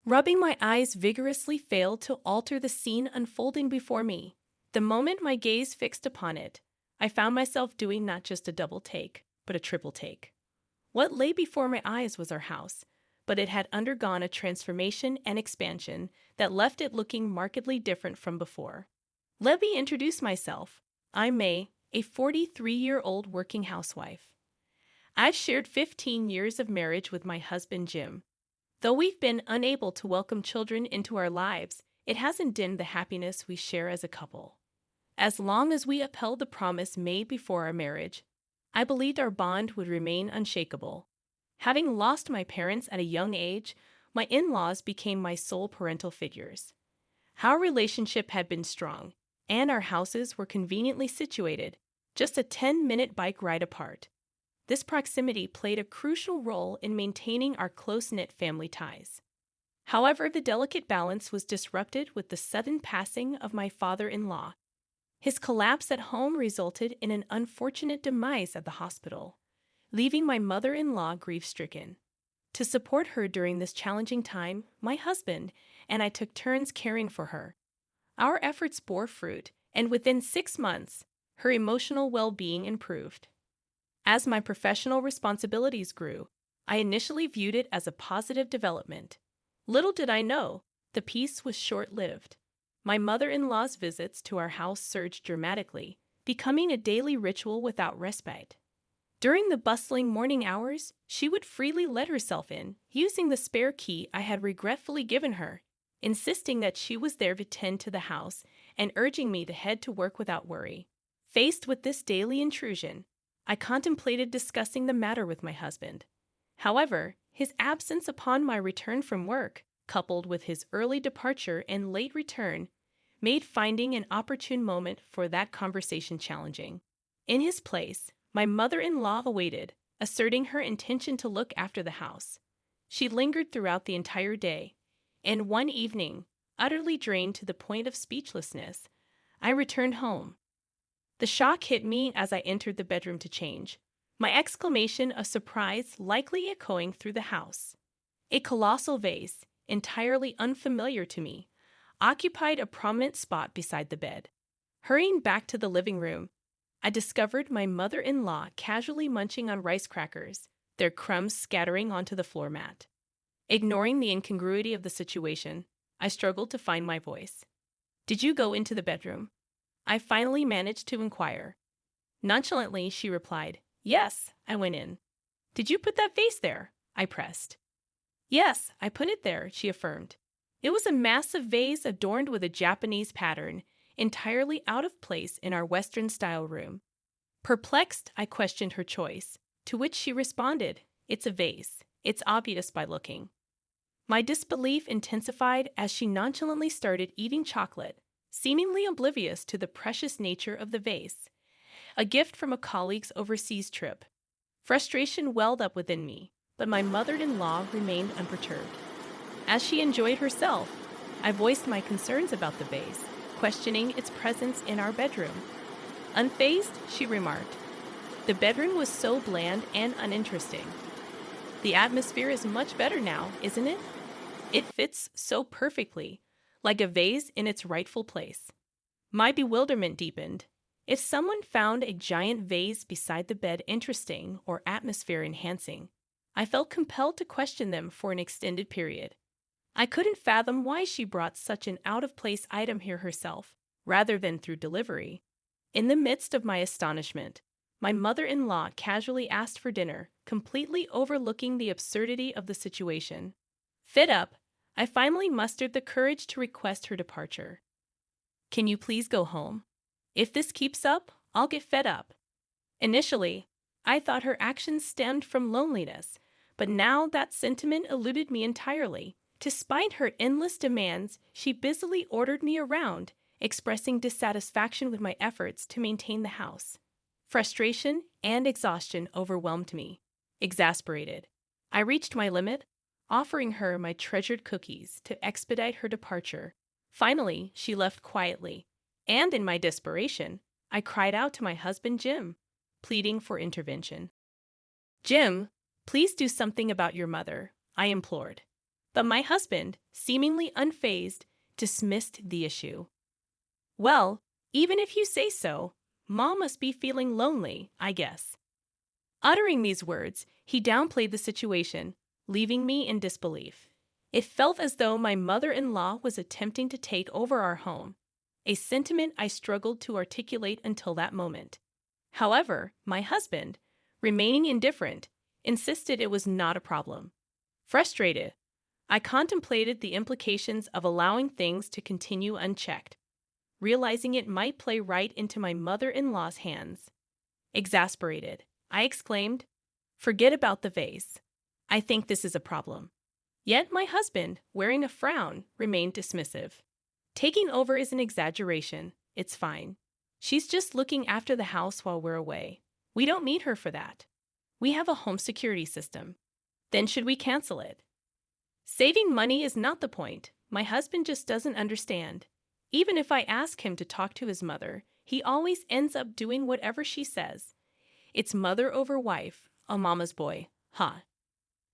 Rubbing my eyes vigorously failed to alter the scene unfolding before me. The moment my gaze fixed upon it, I found myself doing not just a double take, but a triple take. What lay before my eyes was our house, but it had undergone a transformation and expansion that left it looking markedly different from before. Let me introduce myself. I'm May, a 43-year-old working housewife. I've shared 15 years of marriage with my husband Jim. Though we've been unable to welcome children into our lives, it hasn't dimmed the happiness we share as a couple. As long as we upheld the promise made before our marriage, I believed our bond would remain unshakable. Having lost my parents at a young age, my in-laws became my sole parental figures. Our relationship had been strong, and our houses were conveniently situated, just a 10-minute bike ride apart. This proximity played a crucial role in maintaining our close-knit family ties. However, the delicate balance was disrupted with the sudden passing of my father-in-law. His collapse at home resulted in an unfortunate demise at the hospital, leaving my mother-in-law grief-stricken. To support her during this challenging time, my husband and I took turns caring for her. Our efforts bore fruit, and within 6 months, her emotional well-being improved. As my professional responsibilities grew, I initially viewed it as a positive development. Little did I know, the peace was short-lived. My mother-in-law's visits to our house surged dramatically, becoming a daily ritual without respite. During the bustling morning hours, she would freely let herself in, using the spare key I had regretfully given her, insisting that she was there to tend to the house and urging me to head to work without worry. Faced with this daily intrusion, I contemplated discussing the matter with my husband. However, his absence upon my return from work, coupled with his early departure and late return, made finding an opportune moment for that conversation challenging. In his place, my mother-in-law awaited, asserting her intention to look after the house. She lingered throughout the entire day, and one evening, utterly drained to the point of speechlessness, I returned home. The shock hit me as I entered the bedroom to change, my exclamation of surprise likely echoing through the house. A colossal vase, entirely unfamiliar to me, occupied a prominent spot beside the bed. Hurrying back to the living room, I discovered my mother-in-law casually munching on rice crackers, their crumbs scattering onto the floor mat. Ignoring the incongruity of the situation, I struggled to find my voice. "Did you go into the bedroom?" I finally managed to inquire. Nonchalantly, she replied, "Yes, I went in." "Did you put that vase there?" I pressed. "Yes, I put it there," she affirmed. It was a massive vase adorned with a Japanese pattern, entirely out of place in our Western-style room. Perplexed, I questioned her choice, to which she responded, "It's a vase. It's obvious by looking." My disbelief intensified as she nonchalantly started eating chocolate, seemingly oblivious to the precious nature of the vase, a gift from a colleague's overseas trip. Frustration welled up within me, but my mother-in-law remained unperturbed. As she enjoyed herself, I voiced my concerns about the vase, questioning its presence in our bedroom. Unfazed, she remarked, "The bedroom was so bland and uninteresting. The atmosphere is much better now, isn't it? It fits so perfectly, like a vase in its rightful place." My bewilderment deepened. If someone found a giant vase beside the bed interesting or atmosphere-enhancing, I felt compelled to question them for an extended period. I couldn't fathom why she brought such an out-of-place item here herself, rather than through delivery. In the midst of my astonishment, my mother-in-law casually asked for dinner, completely overlooking the absurdity of the situation. Fed up, I finally mustered the courage to request her departure. "Can you please go home? If this keeps up, I'll get fed up." Initially, I thought her actions stemmed from loneliness, but now that sentiment eluded me entirely. Despite her endless demands, she busily ordered me around, expressing dissatisfaction with my efforts to maintain the house. Frustration and exhaustion overwhelmed me. Exasperated, I reached my limit, offering her my treasured cookies to expedite her departure. Finally, she left quietly, and in my desperation, I cried out to my husband Jim, pleading for intervention. "Jim, please do something about your mother," I implored. But my husband, seemingly unfazed, dismissed the issue. Well, even if you say so, Mom must be feeling lonely, I guess. Uttering these words, he downplayed the situation, leaving me in disbelief. It felt as though my mother-in-law was attempting to take over our home, a sentiment I struggled to articulate until that moment. However, my husband, remaining indifferent, insisted it was not a problem. Frustrated, I contemplated the implications of allowing things to continue unchecked, realizing it might play right into my mother-in-law's hands. Exasperated, I exclaimed, "Forget about the vase. I think this is a problem." Yet my husband, wearing a frown, remained dismissive. "Taking over is an exaggeration. It's fine. She's just looking after the house while we're away. We don't need her for that. We have a home security system. Then should we cancel it?" Saving money is not the point. My husband just doesn't understand. Even if I ask him to talk to his mother, he always ends up doing whatever she says. It's mother over wife, a mama's boy, huh?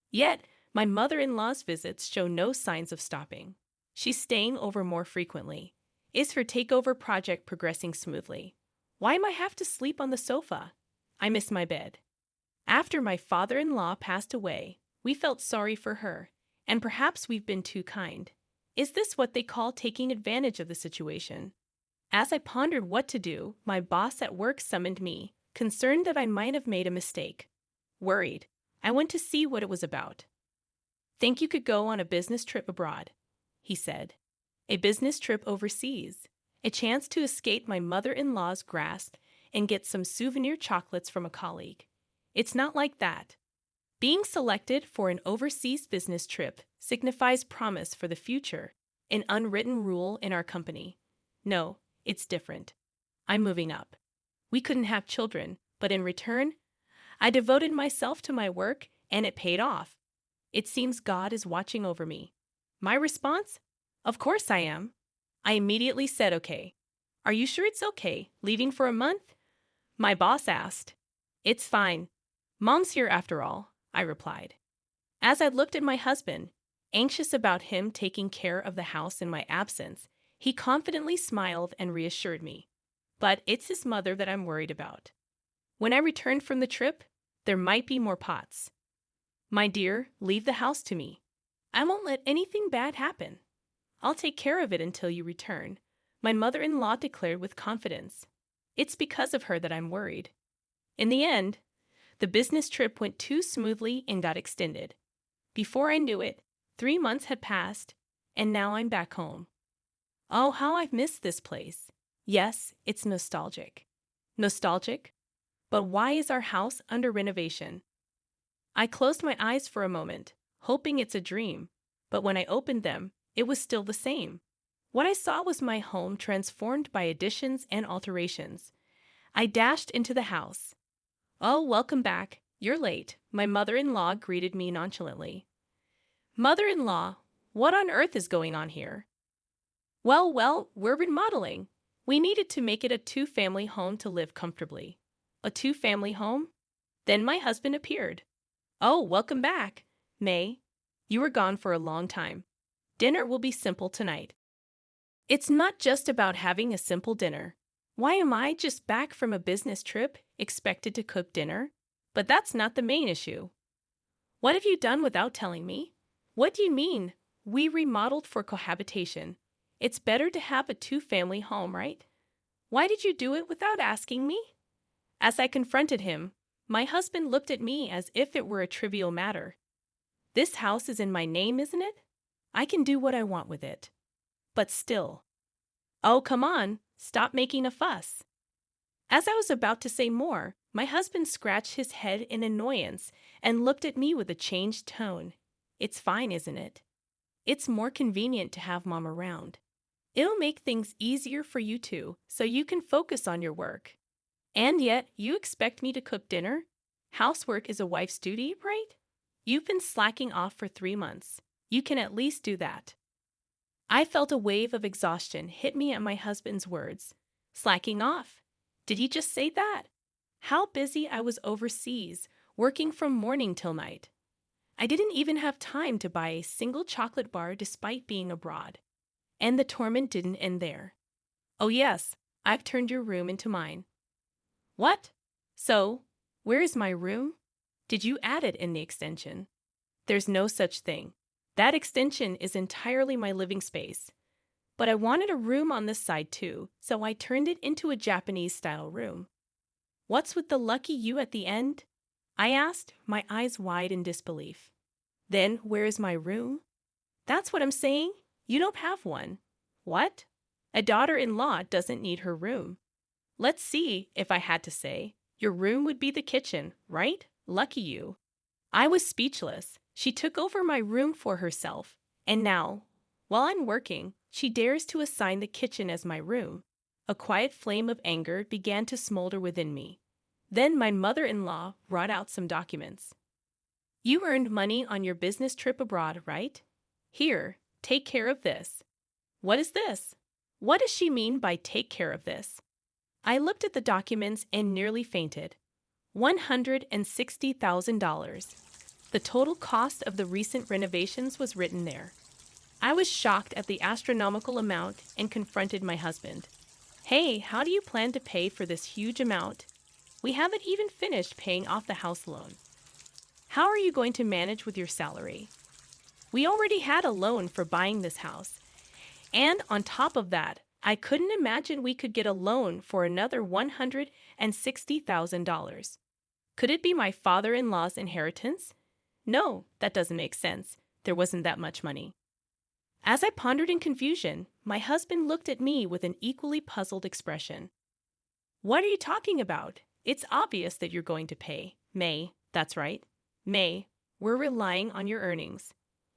Yet, my mother-in-law's visits show no signs of stopping. She's staying over more frequently. Is her takeover project progressing smoothly? Why am I have to sleep on the sofa? I miss my bed. After my father-in-law passed away, we felt sorry for her, and perhaps we've been too kind. Is this what they call taking advantage of the situation? As I pondered what to do, my boss at work summoned me, concerned that I might have made a mistake. Worried, I went to see what it was about. "Think you could go on a business trip abroad?" he said. A business trip overseas. A chance to escape my mother-in-law's grasp and get some souvenir chocolates from a colleague. It's not like that. Being selected for an overseas business trip signifies promise for the future, an unwritten rule in our company. No, it's different. I'm moving up. We couldn't have children, but in return, I devoted myself to my work, and it paid off. It seems God is watching over me. My response? Of course I am. I immediately said okay. "Are you sure it's okay, leaving for a month?" My boss asked. "It's fine. Mom's here after all," I replied. As I looked at my husband, anxious about him taking care of the house in my absence, he confidently smiled and reassured me. But it's his mother that I'm worried about. When I returned from the trip, there might be more pots. "My dear, leave the house to me. I won't let anything bad happen. I'll take care of it until you return," my mother-in-law declared with confidence. It's because of her that I'm worried. In the end, the business trip went too smoothly and got extended. Before I knew it, 3 months had passed, and now I'm back home. Oh, how I've missed this place. Yes, it's nostalgic. Nostalgic? But why is our house under renovation? I closed my eyes for a moment, hoping it's a dream, but when I opened them, it was still the same. What I saw was my home transformed by additions and alterations. I dashed into the house. "Oh, welcome back. You're late," my mother-in-law greeted me nonchalantly. "Mother-in-law, what on earth is going on here?" Well, we're remodeling. We needed to make it a two-family home to live comfortably." "A two-family home?" Then my husband appeared. "Oh, welcome back, May. You were gone for a long time. Dinner will be simple tonight." It's not just about having a simple dinner. Why am I just back from a business trip expected to cook dinner? But that's not the main issue. What have you done without telling me? What do you mean? We remodeled for cohabitation. It's better to have a two-family home, right? Why did you do it without asking me? As I confronted him, my husband looked at me as if it were a trivial matter. "This house is in my name, isn't it? I can do what I want with it." But still. "Oh, come on, stop making a fuss." As I was about to say more, my husband scratched his head in annoyance and looked at me with a changed tone. "It's fine, isn't it? It's more convenient to have Mom around. It'll make things easier for you two, so you can focus on your work. And yet, you expect me to cook dinner? Housework is a wife's duty, right? You've been slacking off for 3 months. You can at least do that." I felt a wave of exhaustion hit me at my husband's words. Slacking off? Did he just say that? How busy I was overseas, working from morning till night. I didn't even have time to buy a single chocolate bar despite being abroad. And the torment didn't end there. Oh, yes, I've turned your room into mine. What? So, where is my room? Did you add it in the extension? There's no such thing. That extension is entirely my living space. But I wanted a room on this side too, so I turned it into a Japanese-style room. What's with the lucky you at the end? I asked, my eyes wide in disbelief. Then, where is my room? That's what I'm saying. You don't have one. What? A daughter-in-law doesn't need her room. Let's see, if I had to say. Your room would be the kitchen, right? Lucky you. I was speechless. She took over my room for herself. And now, while I'm working, she dares to assign the kitchen as my room. A quiet flame of anger began to smolder within me. Then my mother-in-law brought out some documents. You earned money on your business trip abroad, right? Here, take care of this. What is this? What does she mean by take care of this? I looked at the documents and nearly fainted. $160,000. The total cost of the recent renovations was written there. I was shocked at the astronomical amount and confronted my husband. Hey, how do you plan to pay for this huge amount? We haven't even finished paying off the house loan. How are you going to manage with your salary? We already had a loan for buying this house. And on top of that, I couldn't imagine we could get a loan for another $160,000. Could it be my father-in-law's inheritance? No, that doesn't make sense. There wasn't that much money. As I pondered in confusion, my husband looked at me with an equally puzzled expression. What are you talking about? It's obvious that you're going to pay. May, that's right. May, we're relying on your earnings.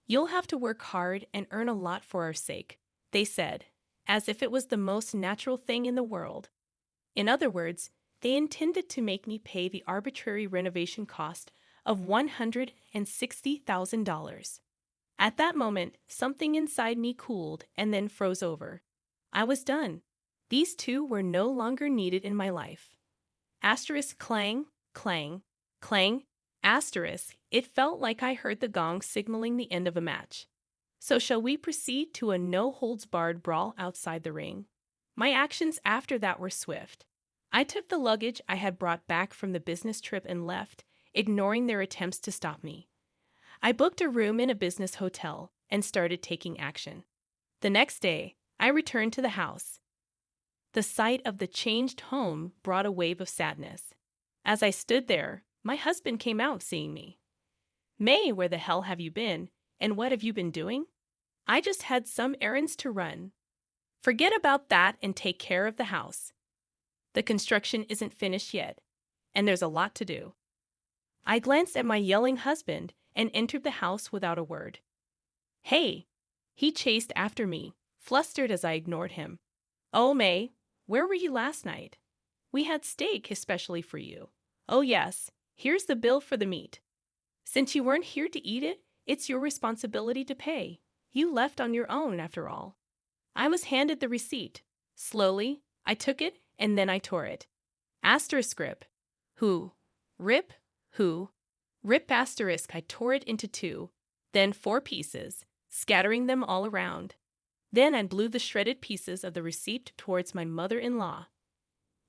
You'll have to work hard and earn a lot for our sake, they said, as if it was the most natural thing in the world. In other words, they intended to make me pay the arbitrary renovation cost of $160,000. At that moment, something inside me cooled and then froze over. I was done. These two were no longer needed in my life. Asterisk clang, clang, clang, asterisk. It felt like I heard the gong signaling the end of a match. So shall we proceed to a no-holds-barred brawl outside the ring? My actions after that were swift. I took the luggage I had brought back from the business trip and left, ignoring their attempts to stop me. I booked a room in a business hotel and started taking action. The next day, I returned to the house. The sight of the changed home brought a wave of sadness. As I stood there, my husband came out seeing me. May, where the hell have you been? And what have you been doing? I just had some errands to run. Forget about that and take care of the house. The construction isn't finished yet, and there's a lot to do. I glanced at my yelling husband and entered the house without a word. Hey! He chased after me, flustered as I ignored him. Oh, May, where were you last night? We had steak especially for you. Oh, yes, here's the bill for the meat. Since you weren't here to eat it, it's your responsibility to pay. You left on your own, after all. I was handed the receipt. Slowly, I took it and then I tore it. Asterisk rip. Who? Rip? Who? Rip asterisk. I tore it into 2, then 4 pieces, scattering them all around. Then I blew the shredded pieces of the receipt towards my mother-in-law.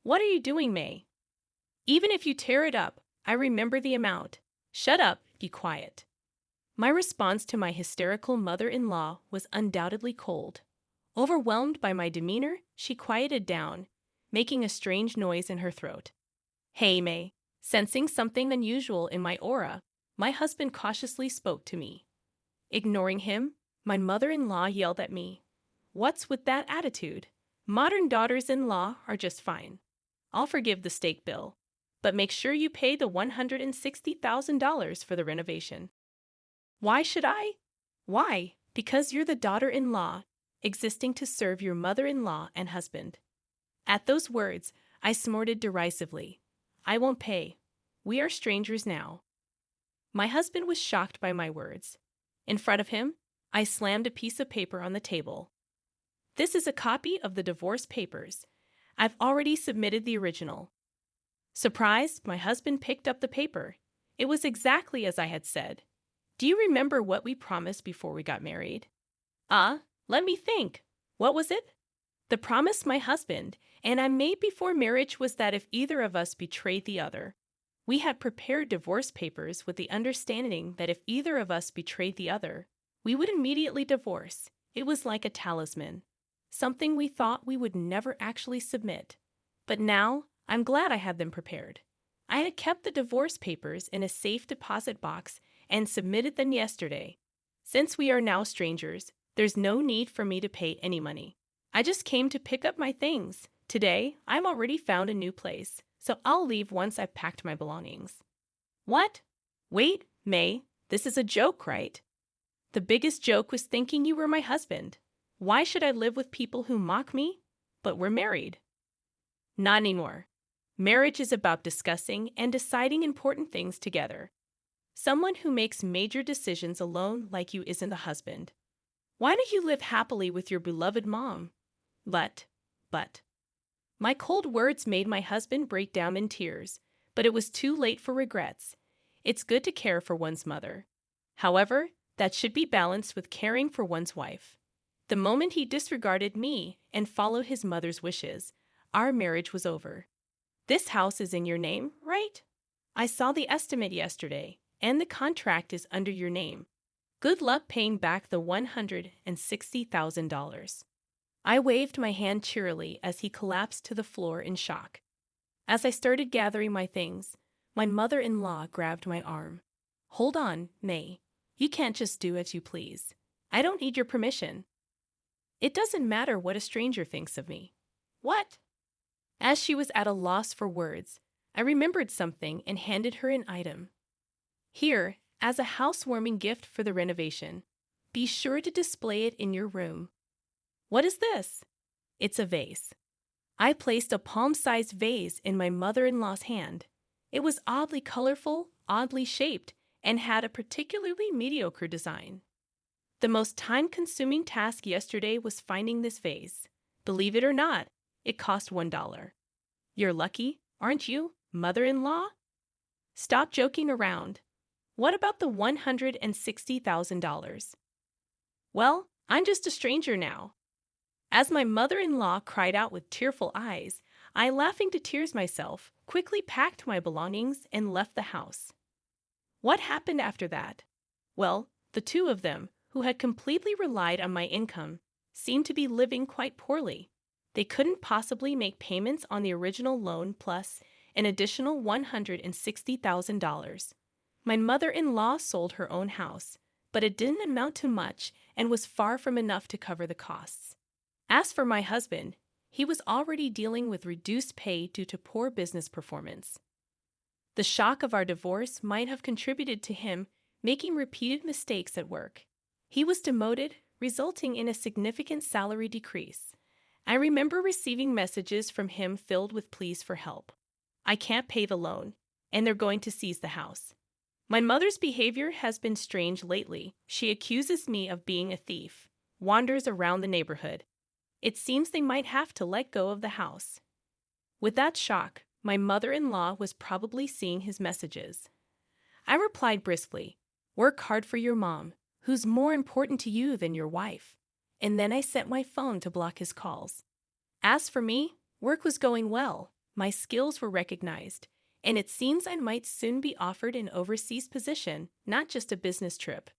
What are you doing, May? Even if you tear it up, I remember the amount. Shut up, be quiet. My response to my hysterical mother-in-law was undoubtedly cold. Overwhelmed by my demeanor, she quieted down, making a strange noise in her throat. Hey, May. Sensing something unusual in my aura, my husband cautiously spoke to me. Ignoring him, my mother-in-law yelled at me. What's with that attitude? Modern daughters-in-law are just fine. I'll forgive the steak bill, but make sure you pay the $160,000 for the renovation. Why should I? Why? Because you're the daughter-in-law, existing to serve your mother-in-law and husband. At those words, I snorted derisively. I won't pay. We are strangers now. My husband was shocked by my words. In front of him, I slammed a piece of paper on the table. This is a copy of the divorce papers. I've already submitted the original. Surprised, my husband picked up the paper. It was exactly as I had said. Do you remember what we promised before we got married? Let me think. What was it? The promise my husband and I made before marriage was that if either of us betrayed the other, we had prepared divorce papers with the understanding that if either of us betrayed the other, we would immediately divorce. It was like a talisman, something we thought we would never actually submit. But now, I'm glad I had them prepared. I had kept the divorce papers in a safe deposit box and submitted them yesterday. Since we are now strangers, there's no need for me to pay any money. I just came to pick up my things. Today, I'm already found a new place, so I'll leave once I've packed my belongings. What? Wait, May, this is a joke, right? The biggest joke was thinking you were my husband. Why should I live with people who mock me? But we're married. Not anymore. Marriage is about discussing and deciding important things together. Someone who makes major decisions alone like you isn't a husband. Why don't you live happily with your beloved mom? But. My cold words made my husband break down in tears, but it was too late for regrets. It's good to care for one's mother. However, that should be balanced with caring for one's wife. The moment he disregarded me and followed his mother's wishes, our marriage was over. This house is in your name, right? I saw the estimate yesterday, and the contract is under your name. Good luck paying back the $160,000. I waved my hand cheerily as he collapsed to the floor in shock. As I started gathering my things, my mother-in-law grabbed my arm. Hold on, May. You can't just do as you please. I don't need your permission. It doesn't matter what a stranger thinks of me. What? As she was at a loss for words, I remembered something and handed her an item. Here, as a housewarming gift for the renovation. Be sure to display it in your room. What is this? It's a vase. I placed a palm-sized vase in my mother-in-law's hand. It was oddly colorful, oddly shaped, and had a particularly mediocre design. The most time-consuming task yesterday was finding this vase. Believe it or not, it cost $1. You're lucky, aren't you, mother-in-law? Stop joking around. What about the $160,000? Well, I'm just a stranger now. As my mother-in-law cried out with tearful eyes, I, laughing to tears myself, quickly packed my belongings and left the house. What happened after that? Well, the two of them, who had completely relied on my income, seemed to be living quite poorly. They couldn't possibly make payments on the original loan plus an additional $160,000. My mother-in-law sold her own house, but it didn't amount to much and was far from enough to cover the costs. As for my husband, he was already dealing with reduced pay due to poor business performance. The shock of our divorce might have contributed to him making repeated mistakes at work. He was demoted, resulting in a significant salary decrease. I remember receiving messages from him filled with pleas for help. I can't pay the loan, and they're going to seize the house. My mother's behavior has been strange lately. She accuses me of being a thief, wanders around the neighborhood. It seems they might have to let go of the house. With that shock, my mother-in-law was probably seeing his messages. I replied briskly, "Work hard for your mom, who's more important to you than your wife." And then I set my phone to block his calls. As for me, work was going well. My skills were recognized, and it seems I might soon be offered an overseas position, not just a business trip.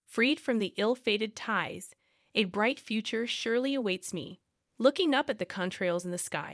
Freed from the ill-fated ties, a bright future surely awaits me. Looking up at the contrails in the sky,